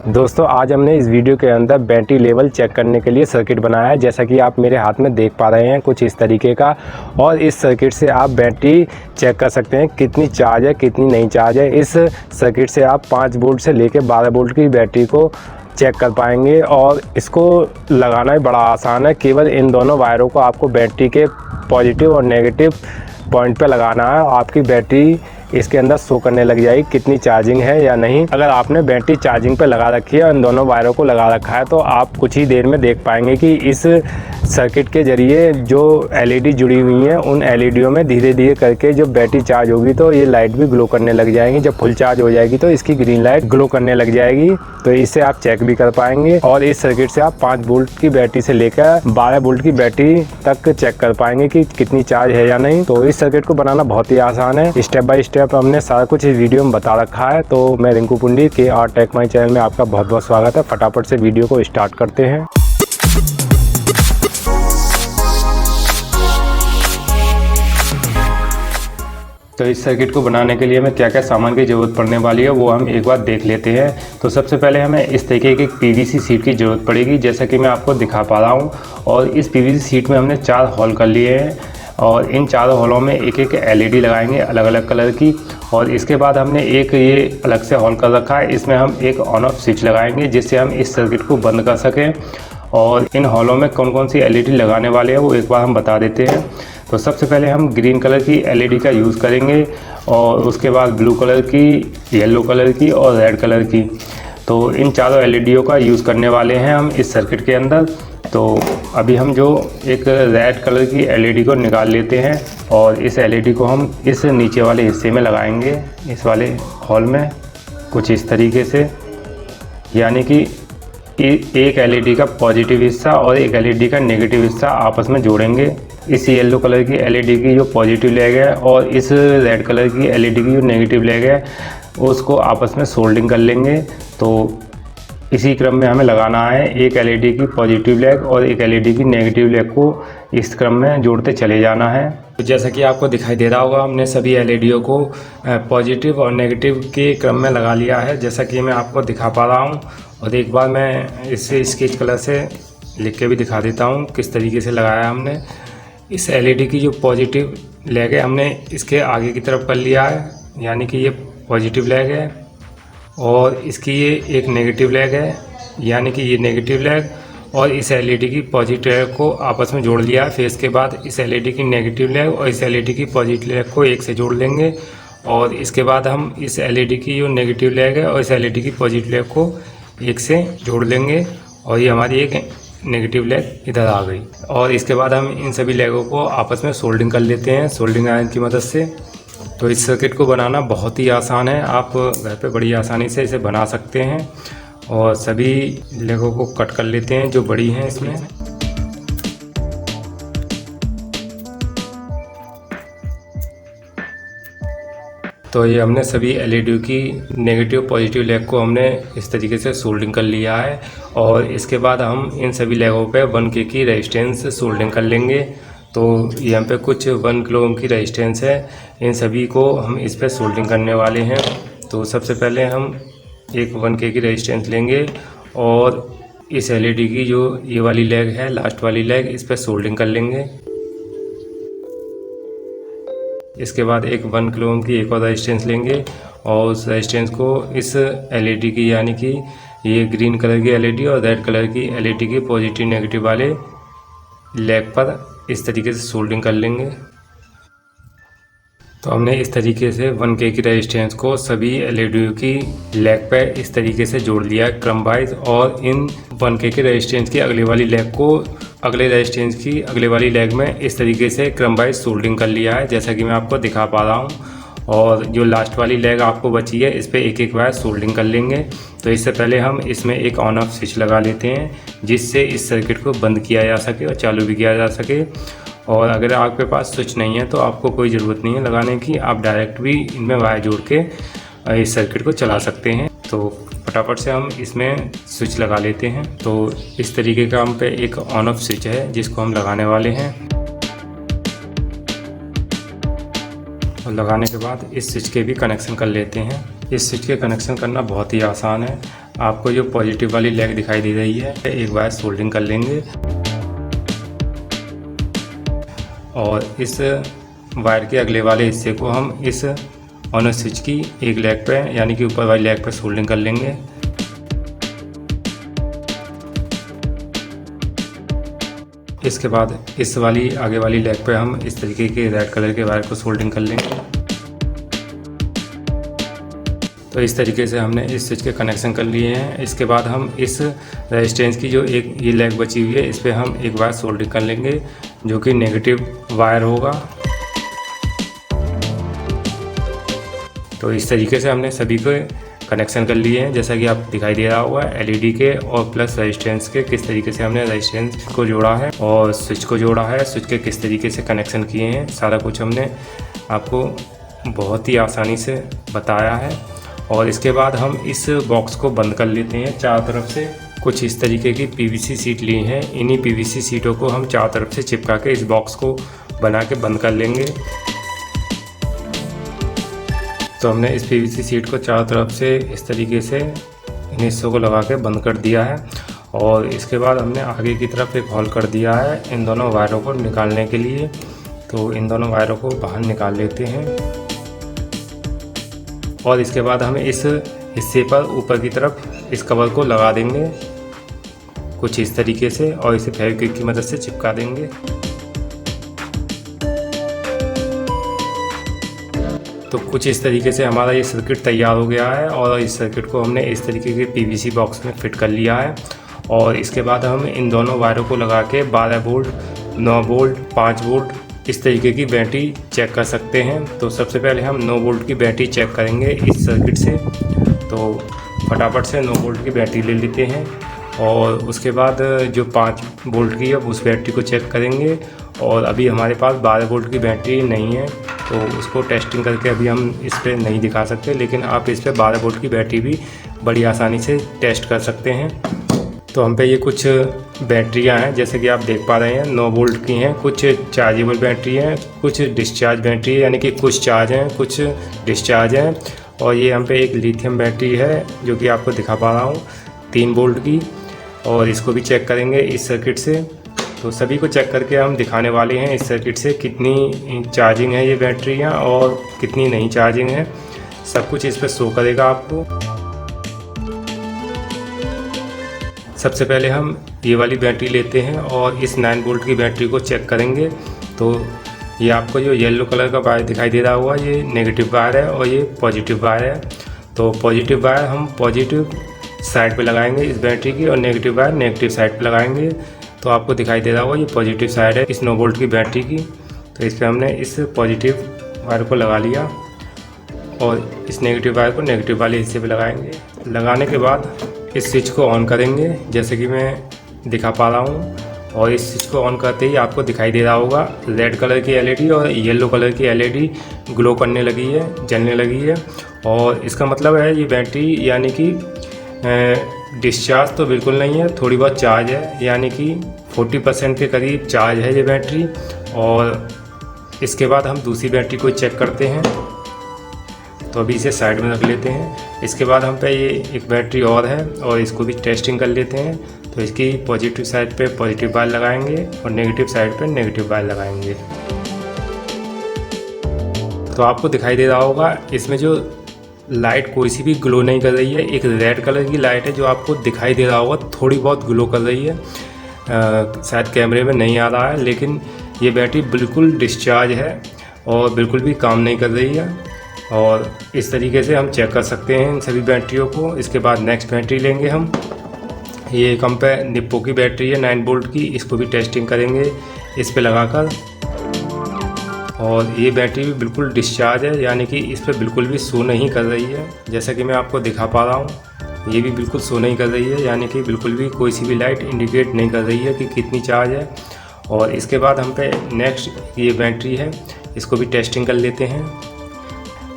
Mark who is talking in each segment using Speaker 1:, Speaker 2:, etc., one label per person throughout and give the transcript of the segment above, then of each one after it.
Speaker 1: दोस्तों आज हमने इस वीडियो के अंदर बैटरी लेवल चेक करने के लिए सर्किट बनाया है, जैसा कि आप मेरे हाथ में देख पा रहे हैं कुछ इस तरीके का। और इस सर्किट से आप बैटरी चेक कर सकते हैं कितनी चार्ज है कितनी नहीं चार्ज है। इस सर्किट से आप 5 वोल्ट से लेकर 12 वोल्ट की बैटरी को चेक कर पाएंगे और इसको लगाना भी बड़ा आसान है। केवल इन दोनों वायरों को आपको बैटरी के पॉजिटिव और नेगेटिव पॉइंट पे लगाना है। आपकी बैटरी इसके अंदर शो करने लग जाएगी कितनी चार्जिंग है या नहीं। अगर आपने बैटरी चार्जिंग पे लगा रखी है और इन दोनों वायरों को लगा रखा है तो आप कुछ ही देर में देख पाएंगे कि इस सर्किट के ज़रिए जो एलईडी जुड़ी हुई हैं उन एलईडीओं में धीरे धीरे करके जब बैटरी चार्ज होगी तो ये लाइट भी ग्लो करने लग जाएंगी। जब फुल चार्ज हो जाएगी तो इसकी ग्रीन लाइट ग्लो करने लग जाएगी, तो इससे आप चेक भी कर पाएंगे। और इस सर्किट से आप 5 वोल्ट की बैटरी से लेकर 12 वोल्ट की बैटरी तक चेक कर पाएंगे कि कितनी चार्ज है या नहीं। तो इस सर्किट को बनाना बहुत ही आसान है, स्टेप बाय स्टेप हमने सारा कुछ इस वीडियो में बता रखा है। तो मैं रिंकू पुंडी के आर टेक माई चैनल में आपका बहुत बहुत स्वागत है। फटाफट से वीडियो को स्टार्ट करते हैं। तो इस सर्किट को बनाने के लिए हमें क्या क्या सामान की ज़रूरत पड़ने वाली है वो हम एक बार देख लेते हैं। तो सबसे पहले हमें इस तरीके की पीवीसी शीट की ज़रूरत पड़ेगी, जैसा कि मैं आपको दिखा पा रहा हूँ। और इस पीवीसी शीट में हमने 4 होल कर लिए हैं और इन चारों होलों में एक एक एलईडी लगाएंगे अलग अलग कलर की। और इसके बाद हमने एक ये अलग से होल कर रखा है, इसमें हम एक ऑन ऑफ स्विच लगाएंगे जिससे हम इस सर्किट को बंद कर सकें। और इन होलों में कौन कौन सी एलईडी लगाने वाले हैं वो एक बार हम बता देते हैं। तो सबसे पहले हम ग्रीन कलर की एलईडी का यूज़ करेंगे और उसके बाद ब्लू कलर की, येलो कलर की और रेड कलर की। तो इन चारों एलईडीओं का यूज़ करने वाले हैं हम इस सर्किट के अंदर। तो अभी हम जो एक रेड कलर की एलईडी को निकाल लेते हैं और इस एलईडी को हम इस नीचे वाले हिस्से में लगाएंगे, इस वाले हॉल में कुछ इस तरीके से। यानी कि एक एलईडी का पॉजिटिव हिस्सा और एक एलईडी का नेगेटिव हिस्सा आपस में जोड़ेंगे। इस येलो कलर की एलईडी की जो पॉजिटिव लेग है और इस रेड कलर की एलईडी की जो नेगेटिव लेग है उसको आपस में सोल्डिंग कर लेंगे। तो इसी क्रम में हमें लगाना है एक एलईडी की पॉजिटिव लेग और एक एलईडी की नेगेटिव लेग को इस क्रम में जोड़ते चले जाना है। तो जैसा कि आपको दिखाई दे रहा होगा हमने सभी एलईडीओ को पॉजिटिव और नेगेटिव के क्रम में लगा लिया है, जैसा कि मैं आपको दिखा पा रहा हूँ। और एक बार मैं इसे स्केच कलर से लिख के भी दिखा देता हूँ किस तरीके से लगाया हमने। इस एलईडी की जो पॉजिटिव लेग है हमने इसके आगे की तरफ कर लिया है, यानी कि ये पॉजिटिव लेग है। और इसकी ये एक नेगेटिव लेग है, यानी कि ये नेगेटिव लेग। और इस एलईडी की पॉजिटिव लेग को आपस में जोड़ लिया है। फिर इसके बाद इस एलईडी की नेगेटिव लेग और इस एलईडी की पॉजिटिव लेग को एक से जोड़ लेंगे। और इसके बाद हम इस एलईडी की जो नेगेटिव लेग है और इस एलईडी की पॉजिटिव लेग को एक से जोड़ लेंगे और ये हमारी एक नेगेटिव लेग इधर आ गई। और इसके बाद हम इन सभी लेगों को आपस में सोल्डिंग कर लेते हैं सोल्डिंग आयरन की मदद से। तो इस सर्किट को बनाना बहुत ही आसान है, आप घर पे बड़ी आसानी से इसे बना सकते हैं। और सभी लेगों को कट कर लेते हैं जो बड़ी हैं इसमें। तो ये हमने सभी एलईडी की नेगेटिव पॉजिटिव लेग को हमने इस तरीके से सोल्डिंग कर लिया है। और इसके बाद हम इन सभी लेगों पे 1K की रेजिस्टेंस सोल्डिंग कर लेंगे। तो यहाँ पे कुछ 1 किलो ओम की रेजिस्टेंस है, इन सभी को हम इस पे सोल्डिंग करने वाले हैं। तो सबसे पहले हम एक 1K की रेजिस्टेंस लेंगे और इस एलईडी की जो ये वाली लेग है, लास्ट वाली लेग, इस पे सोल्डिंग कर लेंगे। इसके बाद एक 1 किलो ओम की एक और रेजिस्टेंस लेंगे और उस रेजिस्टेंस को इस एलईडी की, यानी कि ये ग्रीन कलर की एलईडी और रेड कलर की एलईडी के पॉजिटिव नेगेटिव वाले लेग पर इस तरीके से सोल्डिंग कर लेंगे। तो हमने इस तरीके से 1K की रेजिस्टेंस को सभी एलईडी की लेग पे इस तरीके से जोड़ लिया है क्रम वाइज। और इन 1K की रेजिस्टेंस की अगली वाली लेग को अगले रेजिस्टेंस की अगले वाली लेग में इस तरीके से क्रम वाइज सोल्डिंग कर लिया है, जैसा कि मैं आपको दिखा पा रहा हूँ। और जो लास्ट वाली लेग आपको बची है इस पर एक एक बार सोल्डिंग कर लेंगे। तो इससे पहले हम इसमें एक ऑन ऑफ स्विच लगा लेते हैं जिससे इस सर्किट को बंद किया जा सके और चालू भी किया जा सके। और अगर आपके पास स्विच नहीं है तो आपको कोई ज़रूरत नहीं है लगाने की, आप डायरेक्ट भी इनमें वायर जोड़ के इस सर्किट को चला सकते हैं। तो फटाफट से हम इसमें स्विच लगा लेते हैं। तो इस तरीके का हम पे एक ऑन ऑफ स्विच है जिसको हम लगाने वाले हैं। और लगाने के बाद इस स्विच के भी कनेक्शन कर लेते हैं। इस स्विच के कनेक्शन करना बहुत ही आसान है। आपको जो पॉजिटिव वाली लेग दिखाई दे रही है, एक बार सोल्डरिंग कर लेंगे और इस वायर के अगले वाले हिस्से को हम इस ऑन स्विच की एक लेग पे यानी कि ऊपर वाली लेग पे सोल्डरिंग कर लेंगे। इसके बाद इस वाली आगे वाली लेग पे हम इस तरीके के रेड कलर के वायर को सोल्डरिंग कर लेंगे। तो इस तरीके से हमने इस स्विच के कनेक्शन कर लिए हैं। इसके बाद हम इस रेजिस्टेंस की जो एक ये लेग बची हुई है, इस पर हम एक बार सोल्डरिंग कर लेंगे जो कि नेगेटिव वायर होगा। तो इस तरीके से हमने सभी को कनेक्शन कर लिए हैं, जैसा कि आप दिखाई दे रहा होगा एलईडी के और प्लस रेजिस्टेंस के किस तरीके से हमने रेजिस्टेंस को जोड़ा है और स्विच को जोड़ा है, स्विच के किस तरीके से कनेक्शन किए हैं, सारा कुछ हमने आपको बहुत ही आसानी से बताया है। और इसके बाद हम इस बॉक्स को बंद कर लेते हैं चारों तरफ से। कुछ इस तरीके की पीवीसी सीट ली हैं, इन्हीं पीवीसी सीटों को हम चारों तरफ से चिपका के इस बॉक्स को बना के बंद कर लेंगे। तो हमने इस पीवीसी सीट को चारों तरफ से इस तरीके से इन हिस्सों को लगा के बंद कर दिया है और इसके बाद हमने आगे की तरफ एक होल कर दिया है इन दोनों वायरों को निकालने के लिए। तो इन दोनों वायरों को बाहर निकाल लेते हैं और इसके बाद हम इस हिस्से पर ऊपर की तरफ इस कवर को लगा देंगे कुछ इस तरीके से और इसे फेविक्विक की मदद से चिपका देंगे। तो कुछ इस तरीके से हमारा ये सर्किट तैयार हो गया है और इस सर्किट को हमने इस तरीके के पीवीसी बॉक्स में फिट कर लिया है। और इसके बाद हम इन दोनों वायरों को लगा के 12 वोल्ट, 9 वोल्ट, 5 वोल्ट इस तरीके की बैटरी चेक कर सकते हैं। तो सबसे पहले हम 9 वोल्ट की बैटरी चेक करेंगे इस सर्किट से। तो फटाफट से 9 वोल्ट की बैटरी ले लेते हैं और उसके बाद जो 5 वोल्ट की है उस बैटरी को चेक करेंगे। और अभी हमारे पास 12 वोल्ट की बैटरी नहीं है तो उसको टेस्टिंग करके अभी हम इस पर नहीं दिखा सकते, लेकिन आप इस पर 12 वोल्ट की बैटरी भी बड़ी आसानी से टेस्ट कर सकते हैं। तो हम पे ये कुछ बैटरियां हैं जैसे कि आप देख पा रहे हैं 9 वोल्ट की हैं, कुछ चार्जेबल बैटरी हैं, कुछ डिस्चार्ज बैटरी है यानी कि कुछ चार्ज हैं कुछ डिस्चार्ज हैं। और ये हम पे एक लिथियम बैटरी है जो कि आपको दिखा पा रहा हूँ 3 वोल्ट की, और इसको भी चेक करेंगे इस सर्किट से। तो सभी को चेक करके हम दिखाने वाले हैं इस सर्किट से कितनी चार्जिंग है ये बैटरियाँ और कितनी नहीं चार्जिंग है, सब कुछ इस पर शो करेगा आपको। सबसे पहले हम ये वाली बैटरी लेते हैं और इस 9 वोल्ट की बैटरी को चेक करेंगे। तो ये आपको जो येलो कलर का वायर दिखाई दे रहा होगा ये नेगेटिव वायर है और ये पॉजिटिव वायर है। तो पॉजिटिव वायर हम पॉजिटिव साइड पे लगाएंगे इस बैटरी की और नेगेटिव वायर नेगेटिव साइड पे लगाएंगे। तो आपको दिखाई दे रहा होगा ये पॉजिटिव साइड है इस 9 वोल्ट की बैटरी की। तो इस पर हमने इस पॉजिटिव वायर को लगा लिया और इस नेगेटिव वायर को नेगेटिव वाले हिस्से पे लगाएंगे। लगाने के बाद इस स्विच को ऑन करेंगे जैसे कि मैं दिखा पा रहा हूँ, और इस स्विच को ऑन करते ही आपको दिखाई दे रहा होगा रेड कलर की एलईडी और येलो कलर की एलईडी ग्लो करने लगी है, जलने लगी है। और इसका मतलब है ये बैटरी यानी कि डिस्चार्ज तो बिल्कुल नहीं है, थोड़ी बहुत चार्ज है यानी कि 40% के करीब चार्ज है ये बैटरी। और इसके बाद हम दूसरी बैटरी को चेक करते हैं। तो अभी इसे साइड में रख लेते हैं। इसके बाद हम पे ये एक बैटरी और है और इसको भी टेस्टिंग कर लेते हैं। तो इसकी पॉजिटिव साइड पे पॉजिटिव वायर लगाएंगे और नेगेटिव साइड पे नेगेटिव वायर लगाएंगे। तो आपको दिखाई दे रहा होगा इसमें जो लाइट कोई सी भी ग्लो नहीं कर रही है, एक रेड कलर की लाइट है जो आपको दिखाई दे रहा होगा थोड़ी बहुत ग्लो कर रही है, शायद कैमरे में नहीं आ रहा है, लेकिन ये बैटरी बिल्कुल डिस्चार्ज है और बिल्कुल भी काम नहीं कर रही है। और इस तरीके से हम चेक कर सकते हैं इन सभी बैटरियों को। इसके बाद नेक्स्ट बैटरी लेंगे हम, ये एक हम पे निप्पो की बैटरी है 9 वोल्ट की, इसको भी टेस्टिंग करेंगे इस पे लगाकर। और ये बैटरी भी बिल्कुल डिस्चार्ज है यानी कि इस पर बिल्कुल भी शो नहीं कर रही है, जैसा कि मैं आपको दिखा पा रहा हूँ ये भी बिल्कुल शो नहीं कर रही है यानी कि बिल्कुल भी कोई सी भी लाइट इंडिकेट नहीं कर रही है कि कितनी चार्ज है। और इसके बाद हम पे नेक्स्ट ये बैटरी है, इसको भी टेस्टिंग कर लेते हैं।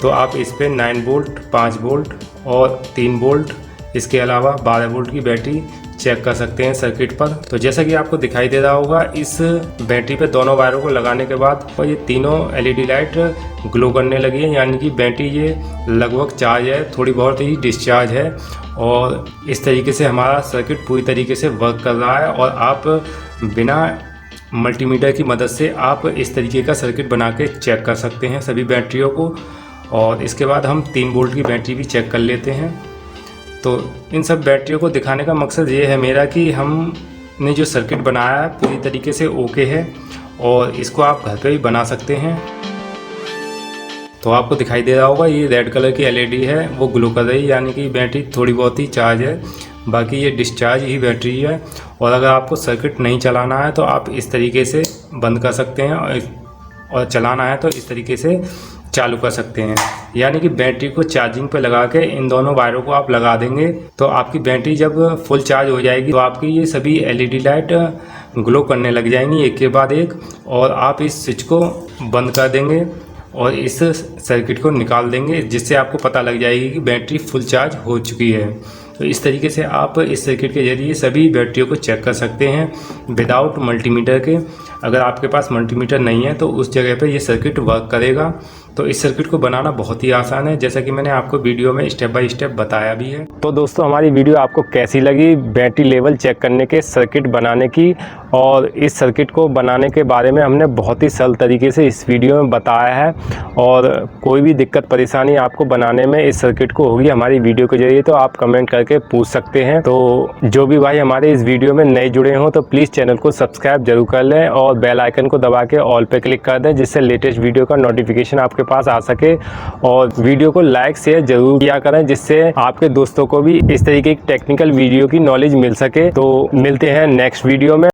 Speaker 1: तो आप इस पर 9 वोल्ट, 5 वोल्ट और 3 वोल्ट, इसके अलावा 12 वोल्ट की बैटरी चेक कर सकते हैं सर्किट पर। तो जैसा कि आपको दिखाई दे रहा होगा, इस बैटरी पे दोनों वायरों को लगाने के बाद ये तीनों LED लाइट ग्लो करने लगी है, यानी कि बैटरी ये लगभग चार्ज है, थोड़ी बहुत ही डिस्चार्ज है। और इस तरीके से हमारा सर्किट पूरी तरीके से वर्क कर रहा है। और आप बिना मल्टीमीटर की मदद से आप इस तरीके का सर्किट बना के चेक कर सकते हैं सभी बैटरियों को। और इसके बाद हम 3 वोल्ट की बैटरी भी चेक कर लेते हैं। तो इन सब बैटरियों को दिखाने का मकसद ये है मेरा कि हमने जो सर्किट बनाया है पूरी तरीके से ओके है और इसको आप घर पे भी बना सकते हैं। तो आपको दिखाई दे रहा होगा, ये रेड कलर की LED है, वो ग्लो कर रही है, यानी कि बैटरी थोड़ी बहुत ही चार्ज है, बाकी ये डिस्चार्ज ही बैटरी है। और अगर आपको सर्किट नहीं चलाना है तो आप इस तरीके से बंद कर सकते हैं और चलाना है तो इस तरीके से चालू कर सकते हैं। यानी कि बैटरी को चार्जिंग पे लगा के इन दोनों वायरों को आप लगा देंगे तो आपकी बैटरी जब फुल चार्ज हो जाएगी तो आपकी ये सभी LED लाइट ग्लो करने लग जाएंगी एक के बाद एक, और आप इस स्विच को बंद कर देंगे और इस सर्किट को निकाल देंगे, जिससे आपको पता लग जाएगी कि बैटरी फुल चार्ज हो चुकी है। तो इस तरीके से आप इस सर्किट के जरिए सभी बैटरियों को चेक कर सकते हैं विदाउट मल्टीमीटर के। अगर आपके पास मल्टीमीटर नहीं है तो उस जगह पे ये सर्किट वर्क करेगा। तो इस सर्किट को बनाना बहुत ही आसान है, जैसा कि मैंने आपको वीडियो में स्टेप बाय स्टेप बताया भी है। तो दोस्तों, हमारी वीडियो आपको कैसी लगी बैटरी लेवल चेक करने के सर्किट बनाने की, और इस सर्किट को बनाने के बारे में हमने बहुत ही सरल तरीके से इस वीडियो में बताया है। और कोई भी दिक्कत परेशानी आपको बनाने में इस सर्किट को होगी हमारी वीडियो के जरिए तो आप कमेंट करके पूछ सकते हैं। तो जो भी भाई हमारे इस वीडियो में नए जुड़े हों तो प्लीज़ चैनल को सब्सक्राइब जरूर कर लें और बेल आइकन को दबा के ऑल पे क्लिक कर दें, जिससे लेटेस्ट वीडियो का नोटिफिकेशन आपके पास आ सके। और वीडियो को लाइक शेयर जरूर किया करें, जिससे आपके दोस्तों को भी इस तरीके की टेक्निकल वीडियो की नॉलेज मिल सके। तो मिलते हैं नेक्स्ट वीडियो में।